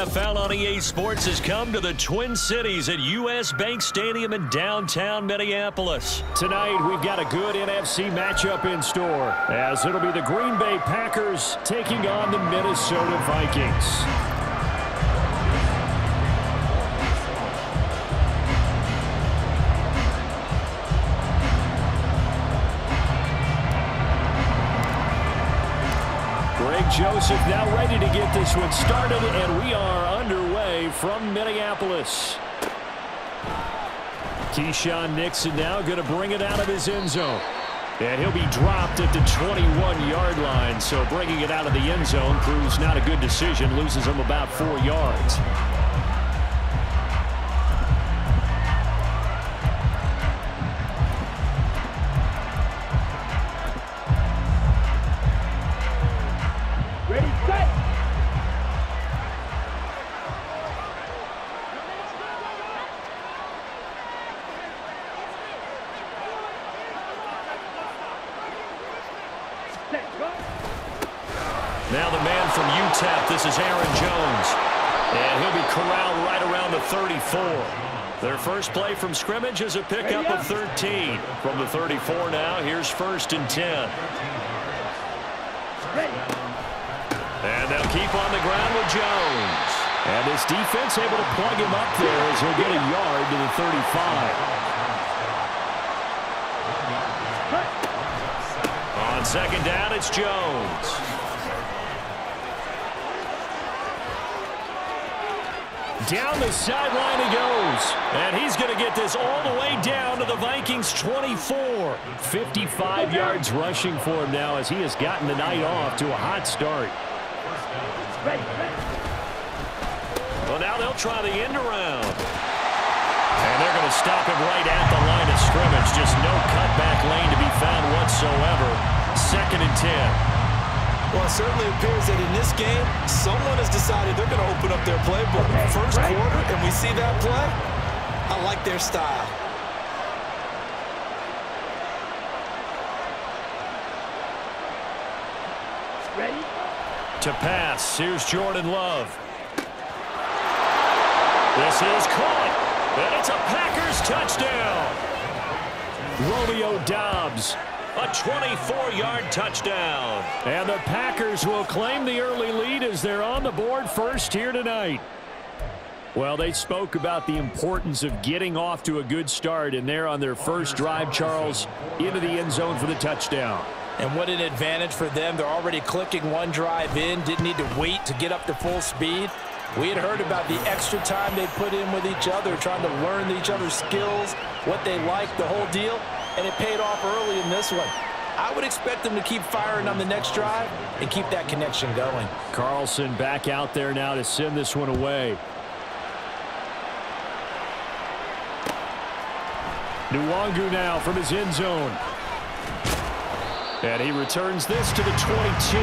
NFL on EA Sports has come to the Twin Cities at US Bank Stadium in downtown Minneapolis. Tonight, we've got a good NFC matchup in store, as it'll be the Green Bay Packers taking on the Minnesota Vikings. Joseph now ready to get this one started, and we are underway from Minneapolis. Keyshawn Nixon now going to bring it out of his end zone. And he'll be dropped at the 21-yard line, so bringing it out of the end zone proves not a good decision, loses him about 4 yards. Now the man from UTEP, this is Aaron Jones. And he'll be corralled right around the 34. Their first play from scrimmage is a pickup of 13. From the 34 now, here's 1st and 10. And they'll keep on the ground with Jones. And this defense able to plug him up there as he'll get a yard to the 35. On 2nd down, it's Jones. Down the sideline he goes. And he's going to get this all the way down to the Vikings 24. 55 yards rushing for him now as he has gotten the night off to a hot start. Well, now they'll try the end around. And they're going to stop him right at the line of scrimmage. Just no cutback lane to be found whatsoever. 2nd and 10. Well, it certainly appears that in this game, someone has decided they're going to open up their playbook. First quarter, and we see that play. I like their style. Ready? To pass. Here's Jordan Love. This is caught. And it's a Packers touchdown. Romeo Doubs. A 24-yard touchdown. And the Packers will claim the early lead as they're on the board first here tonight. Well, they spoke about the importance of getting off to a good start, and they're on their first drive, Charles, into the end zone for the touchdown. And what an advantage for them. They're already clicking one drive in, didn't need to wait to get up to full speed. We had heard about the extra time they put in with each other, trying to learn each other's skills, what they like, the whole deal. And it paid off early in this one. I would expect them to keep firing on the next drive and keep that connection going. Carlson back out there now to send this one away. Nwangu now from his end zone. And he returns this to the 22.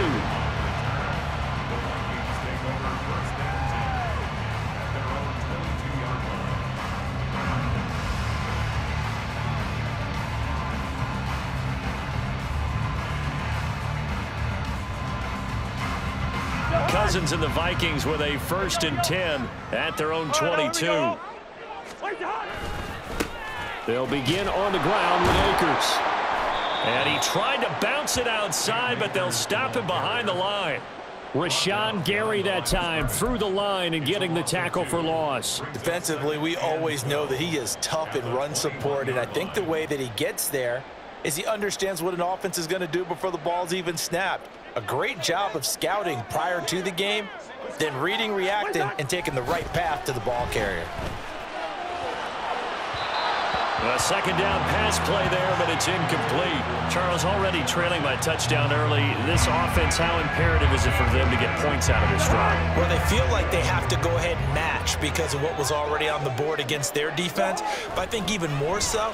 Cousins and the Vikings with a 1st and 10 at their own 22. They'll begin on the ground with Akers. And he tried to bounce it outside, but they'll stop him behind the line. Rashawn Gary that time through the line and getting the tackle for loss. Defensively, we always know that he is tough in run support, and I think the way that he gets there is he understands what an offense is going to do before the ball's even snapped. A great job of scouting prior to the game, then reading, reacting, and taking the right path to the ball carrier. A 2nd down pass play there, but it's incomplete. Charles, already trailing by touchdown early. This offense, how imperative is it for them to get points out of this drive? Well, they feel like they have to go ahead and match because of what was already on the board against their defense. But I think even more so,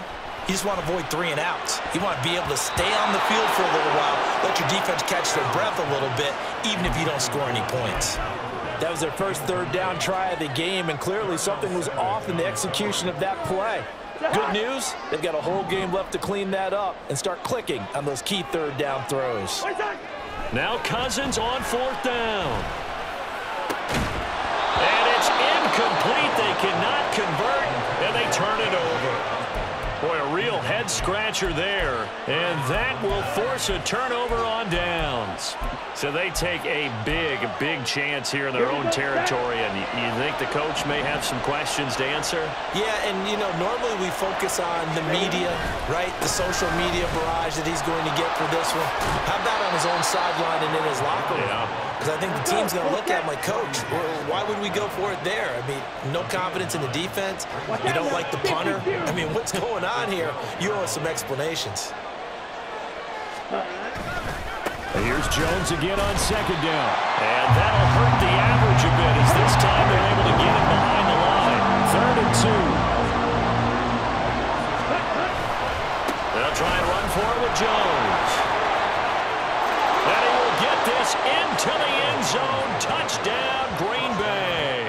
you just want to avoid 3 and outs. You want to be able to stay on the field for a little while, let your defense catch their breath a little bit, even if you don't score any points. That was their first 3rd down try of the game, and clearly something was off in the execution of that play. Good news, they've got a whole game left to clean that up and start clicking on those key 3rd down throws. Now Cousins on 4th down. And turn it over. Boy, a real head-scratcher there. And that will force a turnover on downs. So they take a big chance here in their own territory. And you think the coach may have some questions to answer? Yeah, and, you know, normally we focus on the media, right? The social media barrage that he's going to get for this one. How about on his own sideline and in his locker room? Because I think the team's going to look at him like, Coach, why would we go for it there? I mean, no confidence in the defense. You don't like the punter. I mean, what's going on here? You owe us some explanations. Here's Jones again on second down. And that'll hurt the average a bit as this time they're able to get him behind the line. 3rd and 2. They'll try and run for it with Jones. And he will get this into the end zone. Touchdown, Green Bay.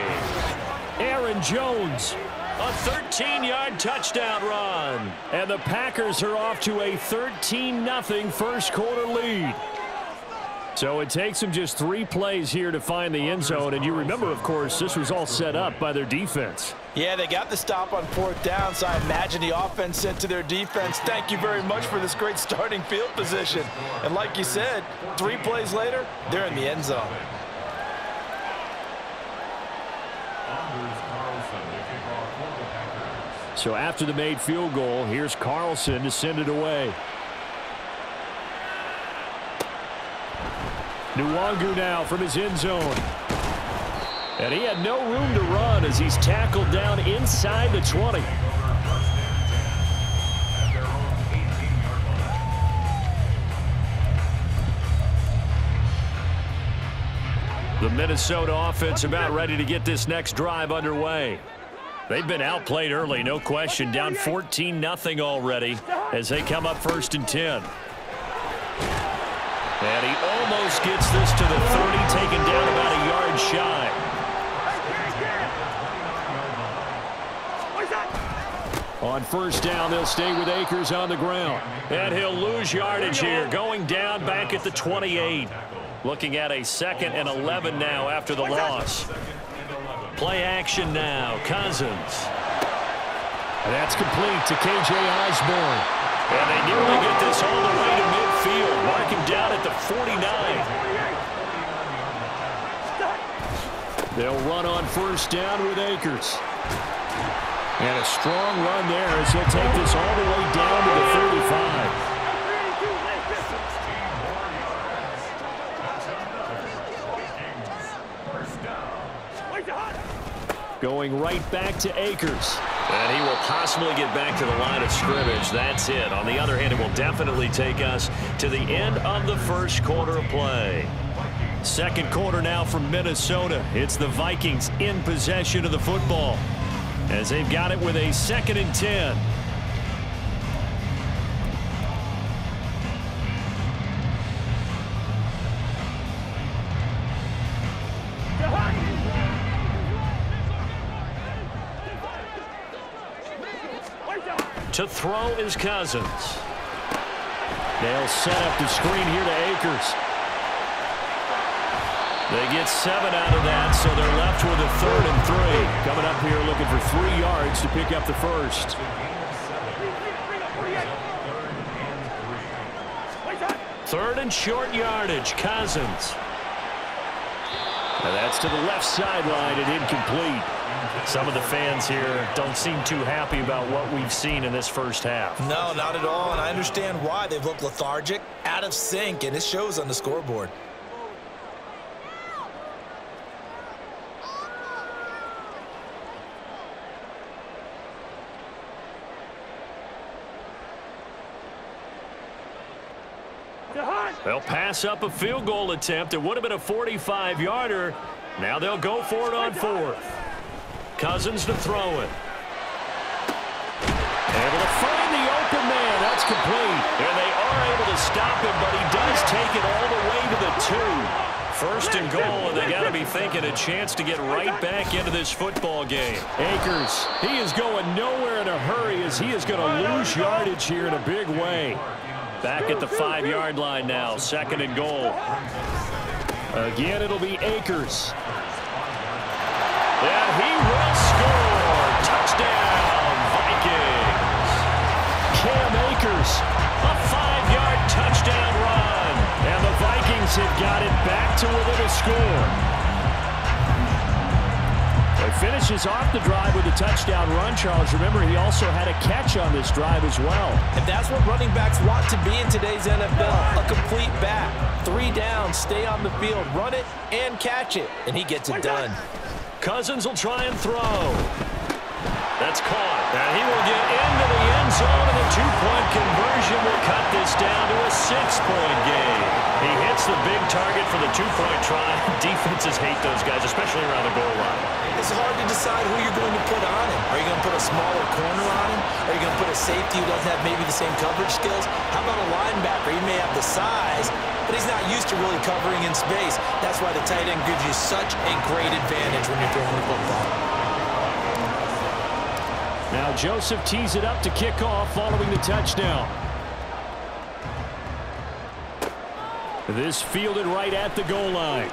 Aaron Jones. A 13-yard touchdown run. And the Packers are off to a 13-0 first quarter lead. So it takes them just 3 plays here to find the end zone. And you remember, of course, this was all set up by their defense. Yeah, they got the stop on 4th down, so I imagine the offense said to their defense, thank you very much for this great starting field position. And like you said, 3 plays later, they're in the end zone. So after the made field goal, here's Carlson to send it away. Nwangu now from his end zone. And he had no room to run as he's tackled down inside the 20. The Minnesota offense about ready to get this next drive underway. They've been outplayed early, no question, down 14-0 already as they come up 1st and 10. And he almost gets this to the 30, taken down about a yard shy. On 1st down, they'll stay with Akers on the ground. And he'll lose yardage here, going down back at the 28. Looking at a 2nd and 11 now after the loss. Play action now, Cousins. And that's complete to K.J. Osborne. And they nearly get this all the way to midfield. Mark him down at the 49. They'll run on 1st down with Akers. And a strong run there as he'll take this all the way down to the 35. Going right back to Akers. And he will possibly get back to the line of scrimmage. That's it. On the other hand, it will definitely take us to the end of the first quarter of play. Second quarter now from Minnesota. It's the Vikings in possession of the football as they've got it with a 2nd and 10. To throw is Cousins. They'll set up the screen here to Akers. They get 7 out of that, so they're left with a 3rd and 3. Coming up here looking for 3 yards to pick up the first. 3rd and short yardage, Cousins. And that's to the left sideline and incomplete. Some of the fans here don't seem too happy about what we've seen in this first half. No, not at all, and I understand why. They've looked lethargic, out of sync, and it shows on the scoreboard. They'll pass up a field goal attempt. It would have been a 45-yarder. Now they'll go for it on 4th. Cousins to throw it. Able to find the open man. That's complete. And they are able to stop him, but he does take it all the way to the 2. 1st and goal, and they got to be thinking a chance to get right back into this football game. Akers, he is going nowhere in a hurry as he is going to lose yardage here in a big way. Back at the 5-yard line now, 2nd and goal. Again, it'll be Akers. And he will score. Touchdown, Vikings have got it back to within a score. He finishes off the drive with a touchdown run, Charles. Remember, he also had a catch on this drive as well. And that's what running backs want to be in today's NFL, a complete back. 3 downs, stay on the field, run it, and catch it. And he gets it done. Cousins will try and throw. That's caught. And he will get into the end zone, and a 2-point conversion will cut this down to a 6-point game. He hits the big target for the 2-point try. Defenses hate those guys, especially around the goal line. It's hard to decide who you're going to put on him. Are you going to put a smaller corner on him? Are you going to put a safety who doesn't have maybe the same coverage skills? How about a linebacker? He may have the size, but he's not used to really covering in space. That's why the tight end gives you such a great advantage when you're throwing the football. Now Joseph tees it up to kick off following the touchdown. This fielded right at the goal line.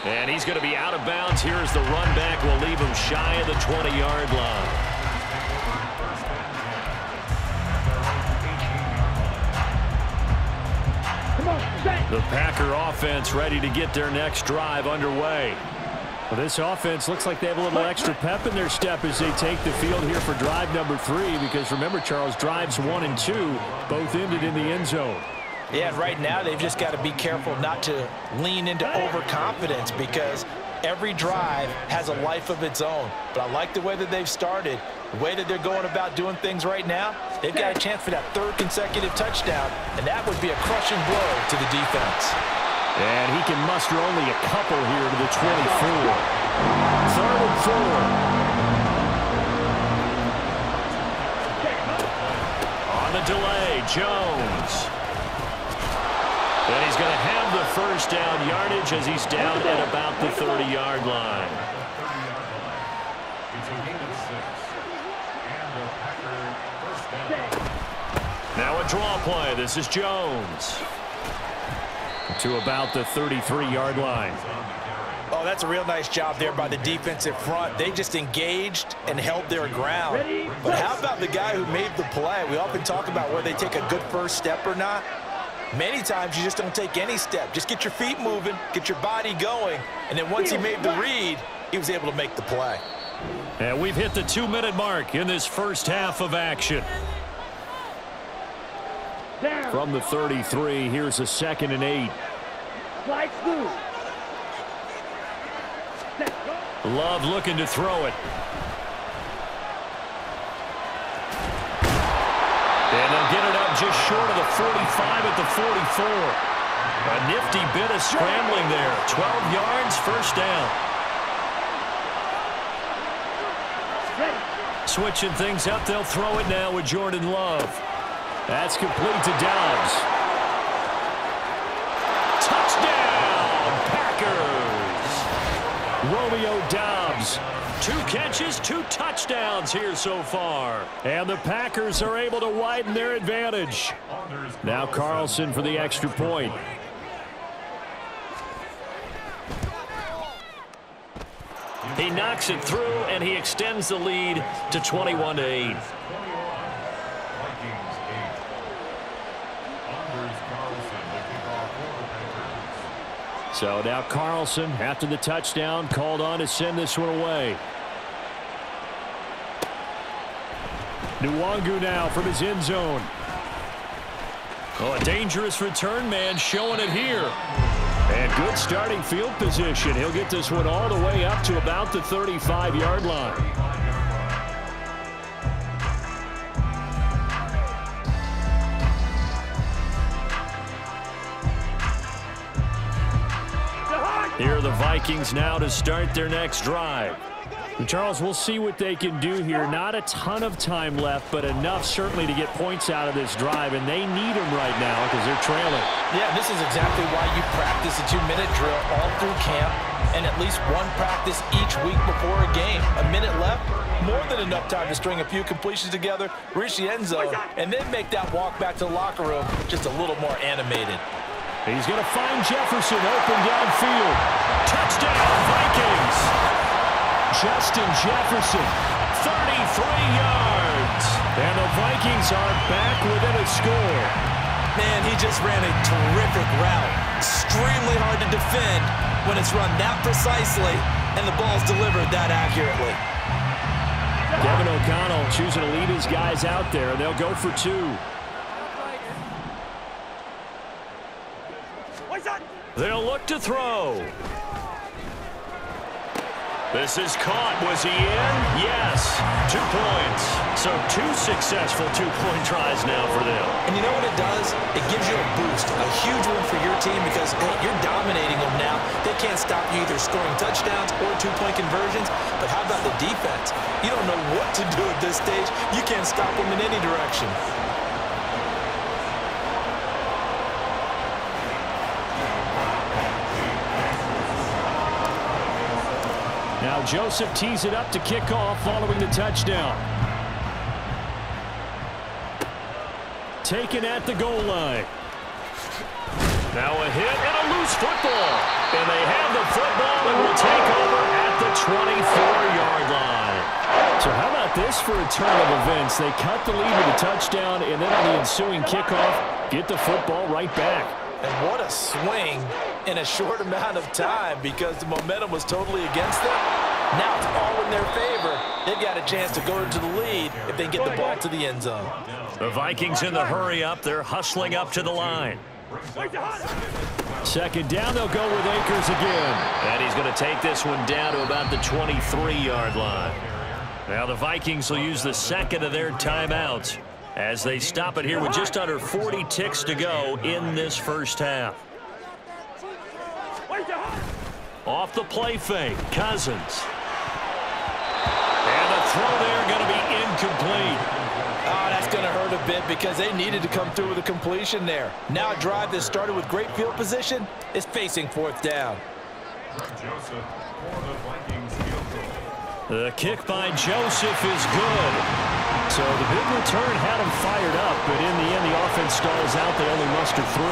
And he's going to be out of bounds here as the run back will leave him shy of the 20-yard line. The Packer offense ready to get their next drive underway. Well, this offense looks like they have a little extra pep in their step as they take the field here for drive number 3, because remember, Charles, drives 1 and 2 both ended in the end zone. Yeah, right now they've just got to be careful not to lean into overconfidence, because every drive has a life of its own. But I like the way that they've started, the way that they're going about doing things right now. They've got a chance for that 3rd consecutive touchdown, and that would be a crushing blow to the defense. And he can muster only a couple here to the 24. 3rd and 4. On the delay, Jones. And he's going to have the first down yardage as he's down at about the 30-yard line. Now a draw play. This is Jones. To about the 33-yard line. Oh, that's a real nice job there by the defensive front. They just engaged and held their ground. But how about the guy who made the play? We often talk about whether they take a good first step or not. Many times you just don't take any step. Just get your feet moving, get your body going, and then once he made the read, he was able to make the play. And we've hit the 2-minute mark in this first half of action. From the 33, here's a 2nd and 8. Love looking to throw it. And they'll get it up just short of the 45 at the 44. A nifty bit of scrambling there. 12 yards, first down. Switching things up, they'll throw it now with Jordan Love. That's complete to Dobbs. Touchdown, Packers! Romeo Dobbs. 2 catches, 2 touchdowns here so far. And the Packers are able to widen their advantage. Now Carlson for the extra point. He knocks it through, and he extends the lead to 21-8. So now Carlson, after the touchdown, called on to send this one away. Nwangu now from his end zone. Oh, a dangerous return man showing it here. And good starting field position. He'll get this one all the way up to about the 35-yard line. Here are the Vikings now to start their next drive. And Charles, we'll see what they can do here. Not a ton of time left, but enough certainly to get points out of this drive, and they need them right now because they're trailing. Yeah, this is exactly why you practice a 2-minute drill all through camp and at least one practice each week before a game. A minute left, more than enough time to string a few completions together, reach the end zone, and then make that walk back to the locker room just a little more animated. He's going to find Jefferson open downfield. Touchdown, Vikings! Justin Jefferson, 33 yards. And the Vikings are back within a score. Man, he just ran a terrific route. Extremely hard to defend when it's run that precisely and the ball's delivered that accurately. Kevin O'Connell choosing to lead his guys out there. They'll go for 2. They'll look to throw. This is caught. Was he in? Yes. 2 points. So 2 successful two-point tries now for them. And you know what it does? It gives you a boost, a huge one for your team because, hey, you're dominating them now. They can't stop you either scoring touchdowns or two-point conversions. But how about the defense? You don't know what to do at this stage. You can't stop them in any direction. Now Joseph tees it up to kick off following the touchdown. Taken at the goal line. Now a hit and a loose football. And they have the football and will take over at the 24-yard line. So how about this for a turn of events? They cut the lead with a touchdown, and then on the ensuing kickoff, get the football right back. And what a swing in a short amount of time because the momentum was totally against them. Now it's all in their favor. They've got a chance to go into the lead if they can get the ball to the end zone. The Vikings in the hurry up. They're hustling up to the line. Second down, they'll go with Akers again. And he's going to take this one down to about the 23-yard line. Now the Vikings will use the second of their timeouts as they stop it here with just under 40 ticks to go in this first half. Off the play fake, Cousins. And the throw there going to be incomplete. Oh, that's going to hurt a bit because they needed to come through with a completion there. Now a drive that started with great field position is facing 4th down. The kick by Joseph is good. So the big return had him fired up, but in the end, the offense stalls out. They only muster 3.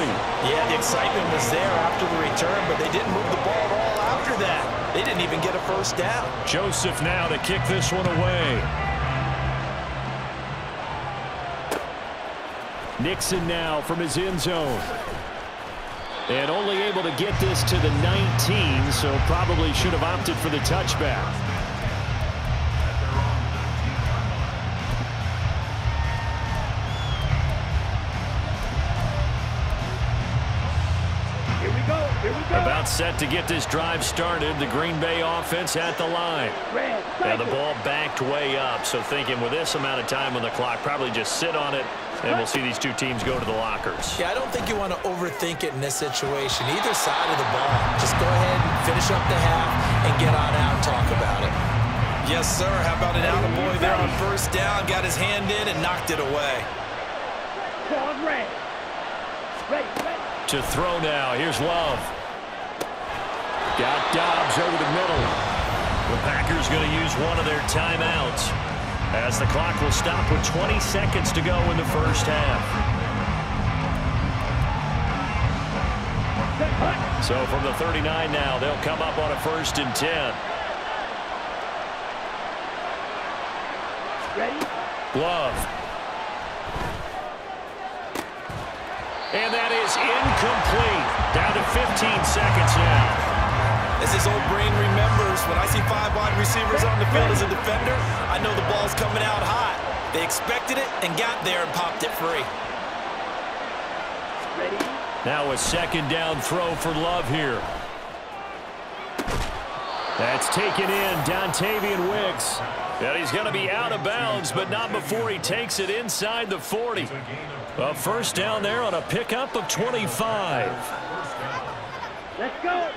Yeah, the excitement was there after the return, but they didn't move the ball at all after that. They didn't even get a first down. Joseph now to kick this one away. Nixon now from his end zone. And only able to get this to the 19, so probably should have opted for the touchback. About set to get this drive started. The Green Bay offense at the line. And the ball backed way up. So thinking with this amount of time on the clock, probably just sit on it, and we'll see these two teams go to the lockers. Yeah, I don't think you want to overthink it in this situation. Either side of the ball. Just go ahead and finish up the half and get on out and talk about it. Yes, sir. How about an attaboy there on first down? Got his hand in and knocked it away. To throw now. Here's Love. Got Dobbs over the middle. The Packers going to use one of their timeouts as the clock will stop with 20 seconds to go in the first half. So from the 39 now, they'll come up on a 1st and 10. Love. And that is incomplete. Down to 15 seconds now. As his old brain remembers, when I see 5 wide receivers on the field as a defender, I know the ball's coming out hot. They expected it and got there and popped it free. Now a 2nd down throw for Love here. That's taken in. Dontavian Wicks. And he's going to be out of bounds, but not before he takes it inside the 40. A 1st down there on a pickup of 25. Let's go.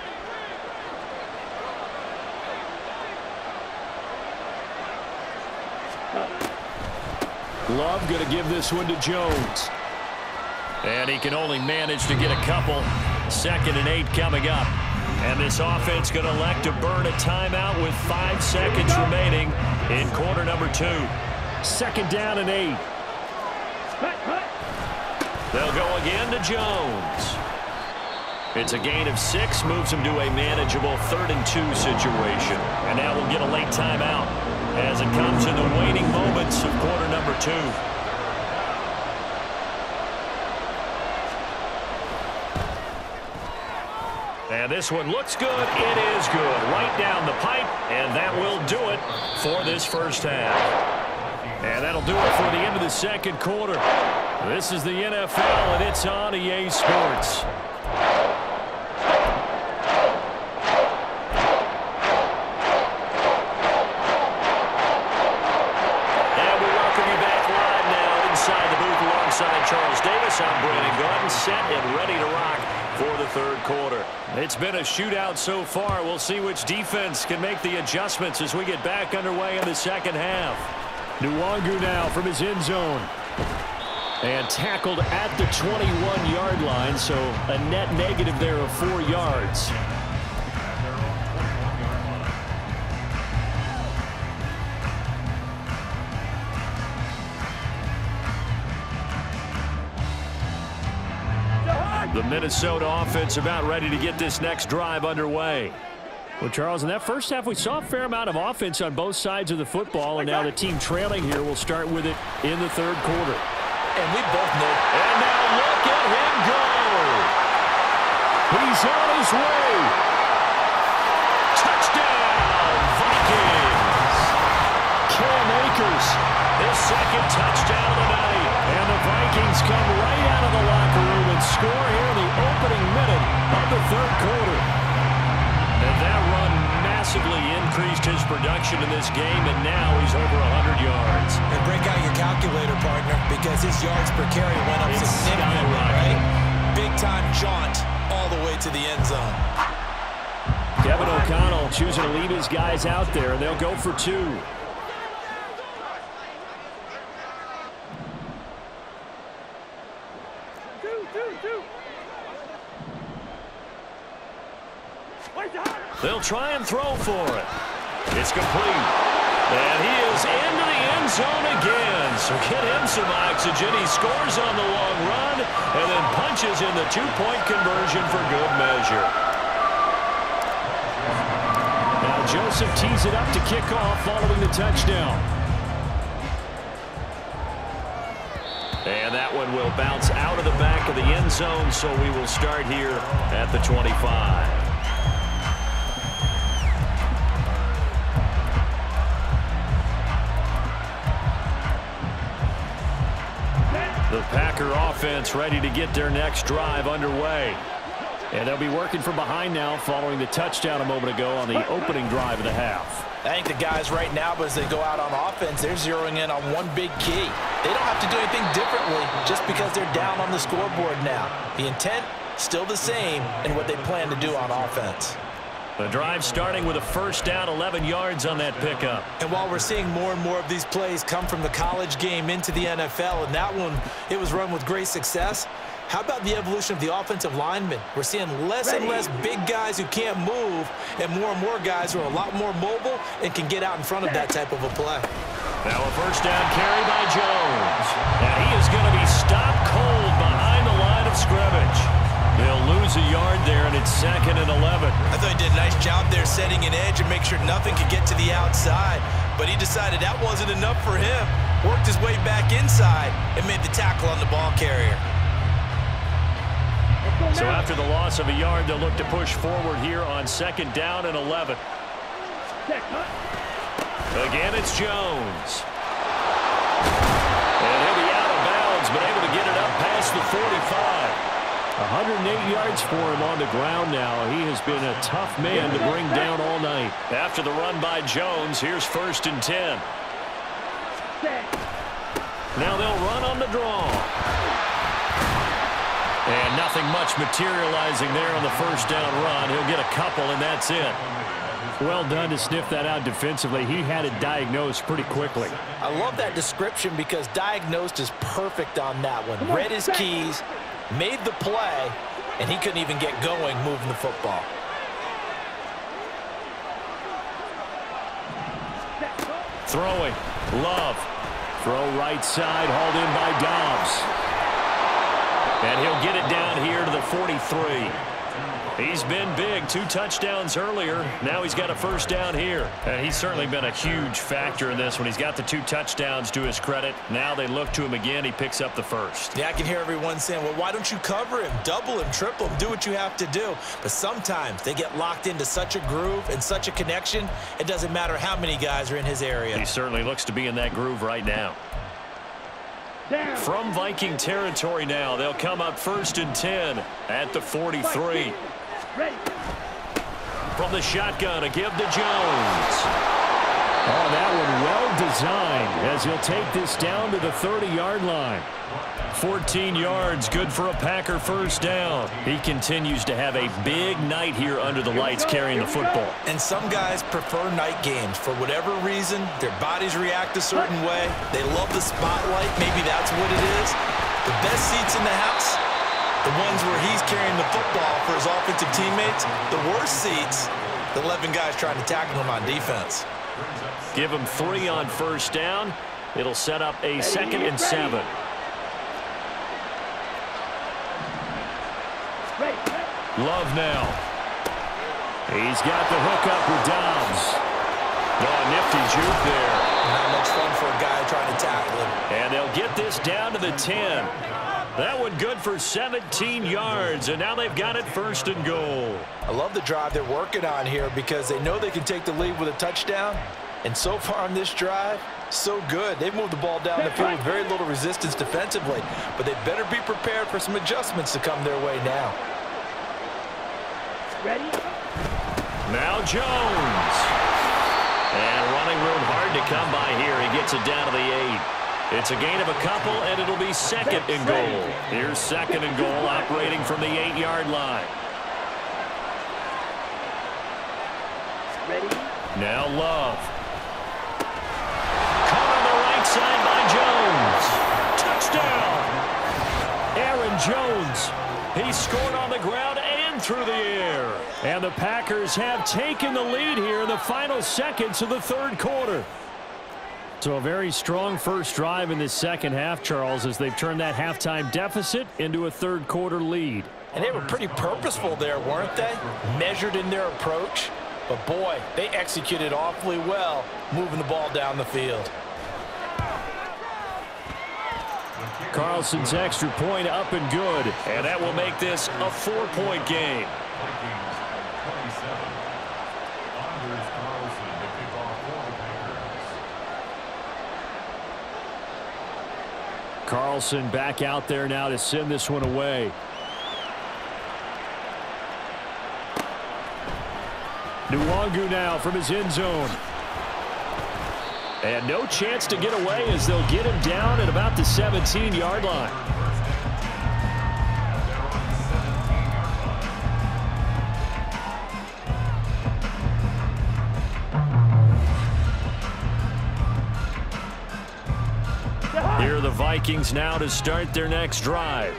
Love going to give this one to Jones. And he can only manage to get a couple. 2nd and 8 coming up. And this offense going to elect to burn a timeout with 5 seconds remaining in quarter number 2. 2nd down and 8. They'll go again to Jones. It's a gain of 6, moves him to a manageable 3rd and 2 situation. And now we'll get a late timeout as it comes in the waning moments of quarter number 2. And this one looks good. It is good. Right down the pipe, and that will do it for this first half. And that'll do it for the end of the second quarter. This is the NFL, and it's on EA Sports. Charles Davis, I'm Brandon Gunn, set and ready to rock for the third quarter. It's been a shootout so far. We'll see which defense can make the adjustments as we get back underway in the second half. Nwangu now from his end zone. And tackled at the 21-yard line, so a net negative there of 4 yards. The Minnesota offense about ready to get this next drive underway. Well, Charles, in that first half, we saw a fair amount of offense on both sides of the football, and now the team trailing here will start with it in the third quarter. And we both know. And now look at him go. He's on his way. Touchdown, Vikings. Cam Akers, his second touchdown of the night. And the Vikings come right out of the locker room and score here in the opening minute of the third quarter. And that run massively increased his production in this game, and now he's over 100 yards. And break out your calculator, partner, because his yards per carry went up significantly, right? Big-time jaunt all the way to the end zone. Kevin O'Connell choosing to leave his guys out there, and they'll go for 2. They'll try and throw for it. It's complete. And he is into the end zone again. So get him some oxygen. He scores on the long run and then punches in the 2-point conversion for good measure. Now Joseph tees it up to kick off following the touchdown. And that one will bounce out of the back of the end zone, so we will start here at the 25. The Packer offense ready to get their next drive underway. And they'll be working from behind now following the touchdown a moment ago on the opening drive of the half. I think the guys right now, as they go out on offense, they're zeroing in on one big key. They don't have to do anything differently just because they're down on the scoreboard now. The intent, still the same in what they plan to do on offense. The drive starting with a first down, 11 yards on that pickup. And while we're seeing more and more of these plays come from the college game into the NFL, and that one, it was run with great success, how about the evolution of the offensive linemen? We're seeing less and less big guys who can't move, and more guys who are a lot more mobile and can get out in front of that type of a play. Now a first down carry by Jones. And he is going to be stopped cold behind the line of scrimmage. They'll lose a yard there, and it's 2nd and 11. I thought he did a nice job there setting an edge and make sure nothing could get to the outside. But he decided that wasn't enough for him. Worked his way back inside and made the tackle on the ball carrier. So after the loss of a yard, they'll look to push forward here on 2nd down and 11. Again, it's Jones. And he'll be out of bounds, but able to get it up past the 45. 108 yards for him on the ground now. He has been a tough man to bring down all night. After the run by Jones, here's 1st and 10. Now they'll run on the draw. And nothing much materializing there on the first down run. He'll get a couple, and that's it. Well done to sniff that out defensively. He had it diagnosed pretty quickly. I love that description because diagnosed is perfect on that one. Read his keys, made the play, and he couldn't even get going moving the football. Throwing. Love. Throw right side, hauled in by Dobbs. And he'll get it down here to the 43. He's been big. 2 touchdowns earlier. Now he's got a first down here. And he's certainly been a huge factor in this when he's got the 2 touchdowns to his credit. Now they look to him again. He picks up the first. Yeah, I can hear everyone saying, well, why don't you cover him, double him, triple him, do what you have to do. But sometimes they get locked into such a groove and such a connection, it doesn't matter how many guys are in his area. He certainly looks to be in that groove right now. From Viking territory now, they'll come up 1st and 10 at the 43. From the shotgun, a give to Jones. Oh, that one well designed as he'll take this down to the 30-yard line. 14 yards, good for a Packer first down. He continues to have a big night here under the lights carrying the football. And some guys prefer night games. For whatever reason, their bodies react a certain way. They love the spotlight. Maybe that's what it is. The best seats in the house, the ones where he's carrying the football for his offensive teammates. The worst seats, the 11 guys trying to tackle him on defense. Give him 3 on first down. It'll set up a 2nd and 7. Love now. He's got the hook up with Dobbs. Oh, nifty juke there. Not much fun for a guy trying to tackle him. And they'll get this down to the 10. That one good for 17 yards, and now they've got it 1st and goal. I love the drive they're working on here because they know they can take the lead with a touchdown. And so far on this drive, so good. They've moved the ball down the field with very little resistance defensively, but they better be prepared for some adjustments to come their way now. Ready? Now Jones. And running room hard to come by here. He gets it down to the 8. It's a gain of a couple, and it'll be 2nd and goal. Here's 2nd and goal operating from the 8-yard line. Ready? Now Love. Caught on the right side by Jones. Touchdown! Aaron Jones. He scored on the ground and through the air. And the Packers have taken the lead here in the final seconds of the 3rd quarter. So a very strong first drive in this second half, Charles, as they've turned that halftime deficit into a 3rd quarter lead. And they were pretty purposeful there, weren't they? Measured in their approach. But boy, they executed awfully well, moving the ball down the field. Carlson's extra point up and good. And that will make this a 4-point game. Carlson back out there now to send this one away. Nwangu now from his end zone. And no chance to get away as they'll get him down at about the 17-yard line. Here are the Vikings now to start their next drive.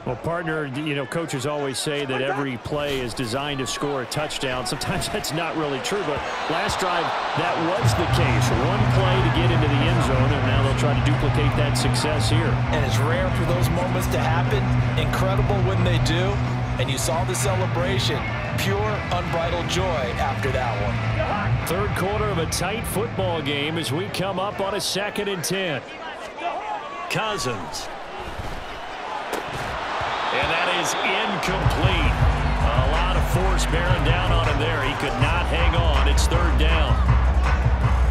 Well, partner, you know, coaches always say that every play is designed to score a touchdown. Sometimes that's not really true, but last drive, that was the case. One play to get into the end zone, and now they'll try to duplicate that success here. And it's rare for those moments to happen. Incredible when they do. And you saw the celebration. Pure, unbridled joy after that one. 3rd quarter of a tight football game as we come up on a 2nd and 10. Cousins. And that is incomplete. A lot of force bearing down on him there. He could not hang on. It's 3rd down.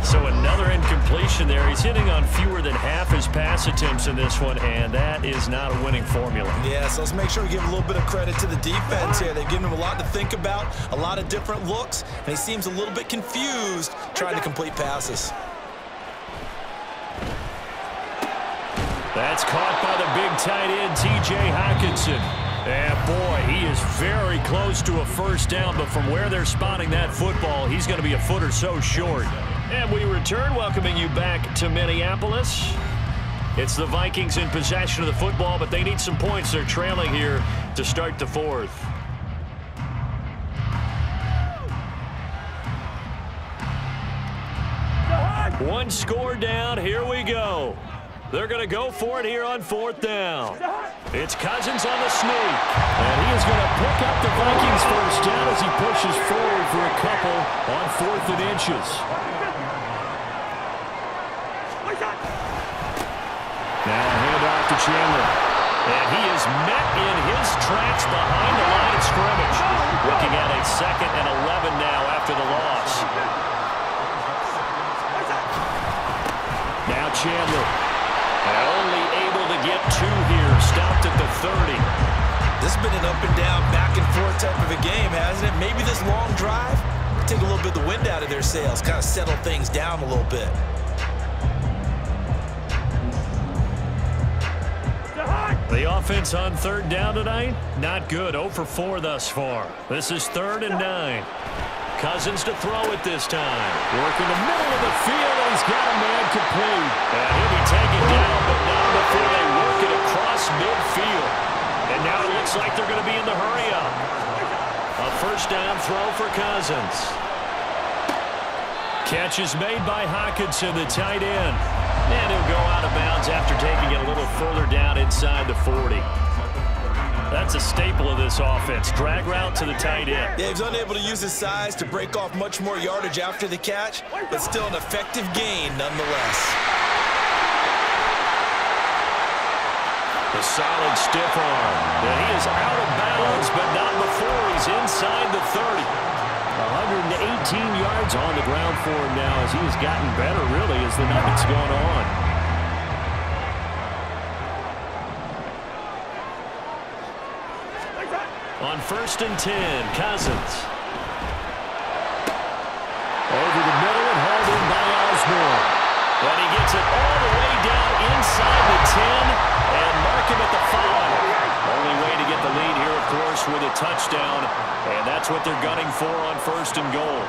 So another incompletion there. He's hitting on fewer than half his pass attempts in this one, and that is not a winning formula. Yeah, so let's make sure we give a little bit of credit to the defense here. They've given him a lot to think about, a lot of different looks, and he seems a little bit confused trying to complete passes. That's caught by the big tight end, T.J. Hockenson. And boy, he is very close to a first down, but from where they're spotting that football, he's going to be a foot or so short. And we return, welcoming you back to Minneapolis. It's the Vikings in possession of the football, but they need some points. They're trailing here to start the 4th. One score down. Here we go. They're going to go for it here on 4th down. It's Cousins on the sneak. And he is going to pick up the Vikings first down as he pushes forward for a couple on 4th and inches. Now a handoff to Chandler. And he is met in his tracks behind the line of scrimmage. Looking at a 2nd and 11 now after the loss. Now Chandler. And only able to get 2 here. Stopped at the 30. This has been an up and down, back and forth type of a game, hasn't it? Maybe this long drive take a little bit of the wind out of their sails, kind of settle things down a little bit. The offense on 3rd down tonight, not good. 0 for 4 thus far. This is 3rd and 9. Cousins to throw it this time. Working the middle of the field, and he's got a man complete. And he'll be taken down, but not before they work it across midfield. And now it looks like they're going to be in the hurry-up. A 1st down throw for Cousins. Catch is made by Hockenson, the tight end. And he'll go out of bounds after taking it a little further down inside the 40. That's a staple of this offense. Drag route to the tight end. Yeah, he's unable to use his size to break off much more yardage after the catch, but still an effective gain nonetheless. The solid stiff arm. And he is out of bounds, but not before he's inside the 30. 118 yards on the ground for him now as he has gotten better, really, as the night's gone on. On 1st and 10, Cousins. Over the middle and hauled in by Osborne. And he gets it all the way down inside the 10 and mark him at the 5. Only way to get the lead here, of course, with a touchdown. And that's what they're gunning for on 1st and goal.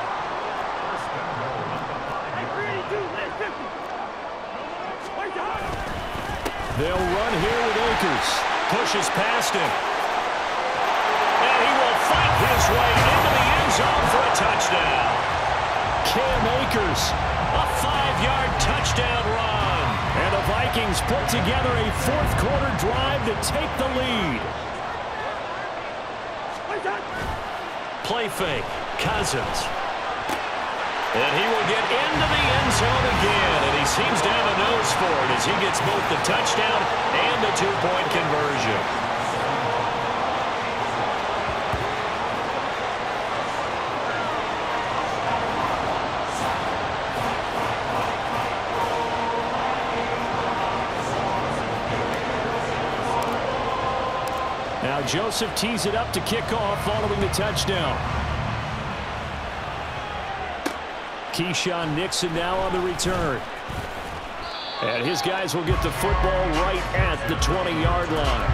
They'll run here with Akers. Pushes past him. And he will fight his way into the end zone for a touchdown. Cam Akers, a 5-yard touchdown run. And the Vikings put together a 4th quarter drive to take the lead. Play fake, Cousins. And he will get into the end zone again, and he seems to have a nose for it as he gets both the touchdown and the 2-point conversion. Now Joseph tees it up to kick off following the touchdown. Keyshawn Nixon now on the return. And his guys will get the football right at the 20-yard line.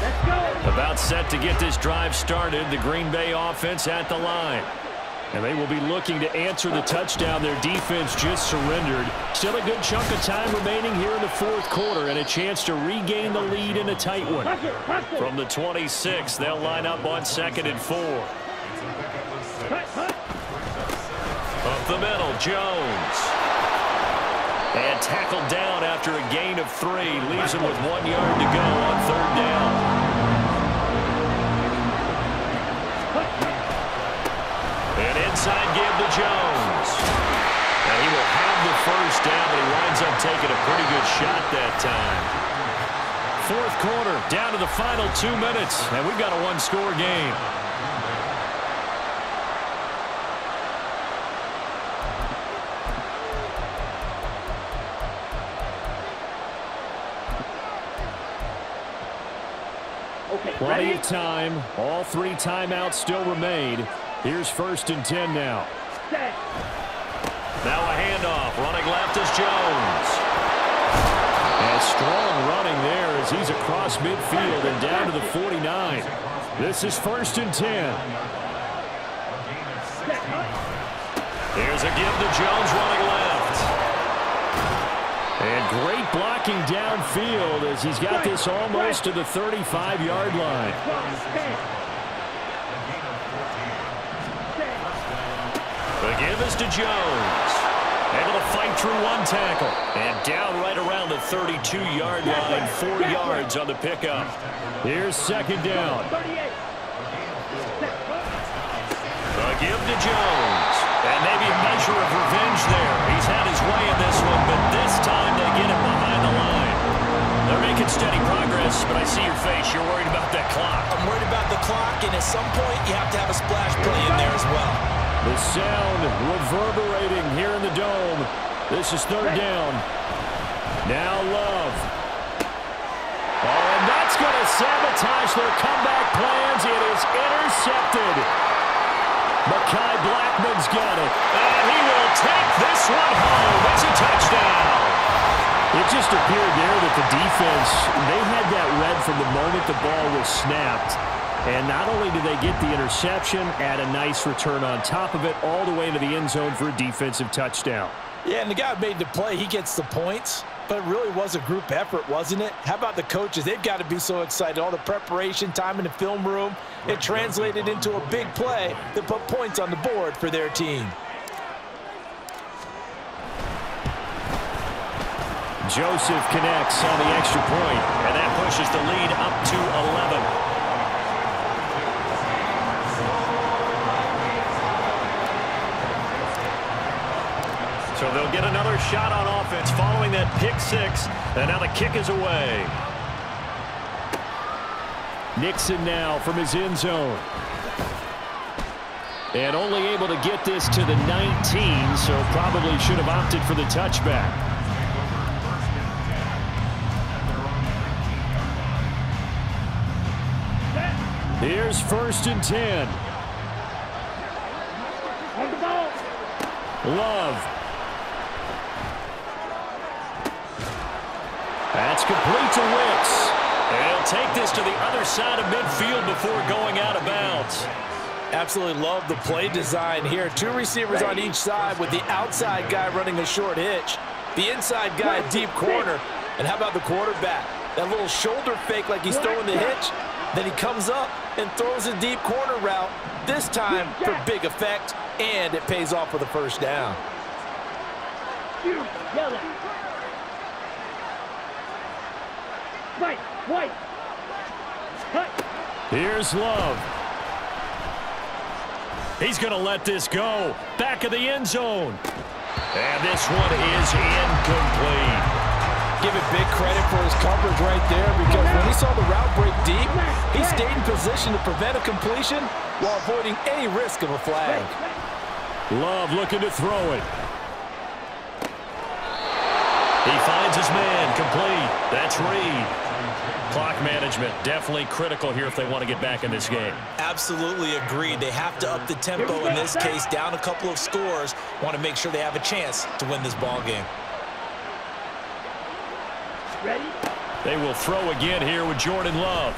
Let's go. About set to get this drive started, the Green Bay offense at the line. And they will be looking to answer the touchdown their defense just surrendered. Still a good chunk of time remaining here in the 4th quarter and a chance to regain the lead in a tight one. From the 26, they'll line up on 2nd and 4. Up the middle, Jones. And tackled down after a gain of 3. Leaves him with 1 yard to go on 3rd down. And inside give to Jones. And he will have the 1st down, but he winds up taking a pretty good shot that time. 4th quarter, down to the final 2 minutes, and we've got a 1-score game. Okay, Plenty of time. All 3 timeouts still remain. Here's 1st and 10 now. Set. Now a handoff. Running left is Jones. And strong running there as he's across midfield and down to the 49. This is 1st and 10. Here's a give to Jones running left. And great blocking downfield as he's got this almost to the 35-yard line. The give is to Jones. Able to fight through one tackle. And down right around the 32-yard line, 4 yards on the pickup. Here's second down. The give to Jones. And maybe a measure of revenge there. He's had his way in this one, but this time they get him behind the line. They're making steady progress, but I see your face. You're worried about that clock. I'm worried about the clock, and at some point, you have to have a splash play in there as well. The sound reverberating here in the dome. This is third down. Now Love. Oh, and that's going to sabotage their comeback plans. It is intercepted. Mekhi Blackman's got it. And he will take this one home. It's a touchdown. It just appeared there that the defense, they had that read from the moment the ball was snapped. And not only did they get the interception, add a nice return on top of it, all the way into the end zone for a defensive touchdown. Yeah, and the guy who made the play, he gets the points. But it really was a group effort, wasn't it? How about the coaches? They've got to be so excited. All the preparation, time in the film room, it translated into a big play that put points on the board for their team. Joseph connects on the extra point, and that pushes the lead up to 11. So they'll get another shot on offense following that pick six, and now the kick is away. Nixon now from his end zone. And only able to get this to the 19, so probably should have opted for the touchback. Here's 1st and 10. Love. That's complete to Wicks. And he'll take this to the other side of midfield before going out of bounds. Absolutely love the play design here. 2 receivers on each side with the outside guy running a short hitch. The inside guy deep corner. And how about the quarterback? That little shoulder fake like he's throwing the hitch. Then he comes up and throws a deep corner route. This time for big effect. And it pays off with a first down. Here's Love. He's going to let this go. Back of the end zone. And this one is incomplete. Give it big credit for his coverage right there, because when he saw the route break deep, he stayed in position to prevent a completion while avoiding any risk of a flag. Love looking to throw it. He finds his man, complete. That's Reed. Clock management definitely critical here if they want to get back in this game. Absolutely agreed. They have to up the tempo in this case, down a couple of scores. Want to make sure they have a chance to win this ball game. Ready? They will throw again here with Jordan Love.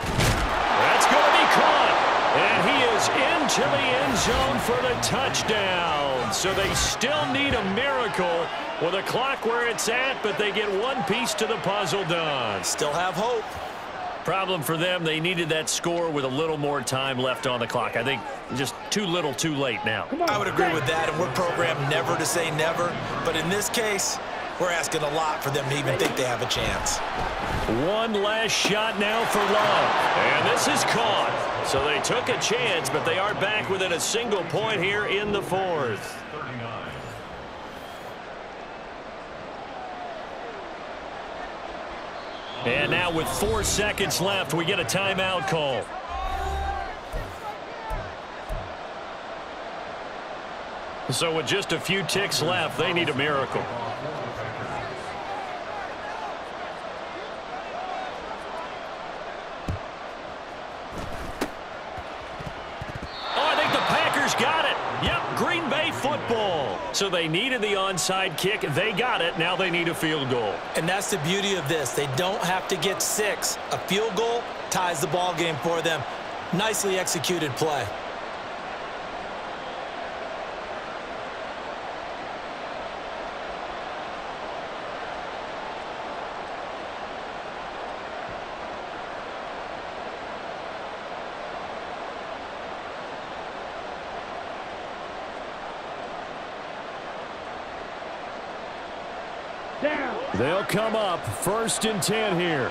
That's going to be caught. And he is into the end zone for the touchdown. So they still need a miracle with a clock where it's at, but they get one piece to the puzzle done. Still have hope. Problem for them, they needed that score with a little more time left on the clock. I think just too little too late now. I would agree with that, and we're programmed never to say never. But in this case, we're asking a lot for them to even think they have a chance. One last shot now for Love. And this is caught. So they took a chance, but they are back within a single point here in the fourth. And now with 4 seconds left, we get a timeout call. So with just a few ticks left, they need a miracle. Got it. Yep, Green Bay football. So they needed the onside kick. They got it. Now they need a field goal. And that's the beauty of this. They don't have to get 6. A field goal ties the ball game for them. Nicely executed play. Down. They'll come up 1st and 10 here.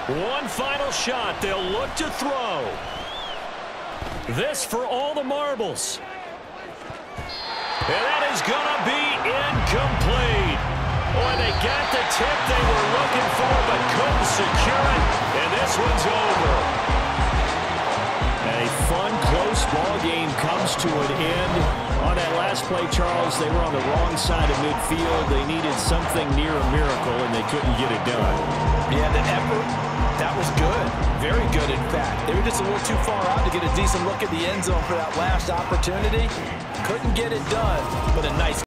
One final shot. They'll look to throw. This for all the marbles. And that is going to be incomplete. Boy, they got the tip they were looking for but couldn't secure it. And this one's over. A fun, close ball game comes to an end. On that last play, Charles, they were on the wrong side of midfield. They needed something near a miracle, and they couldn't get it done. Yeah, the effort, that was good. Very good, in fact. They were just a little too far out to get a decent look at the end zone for that last opportunity. Couldn't get it done, but a nice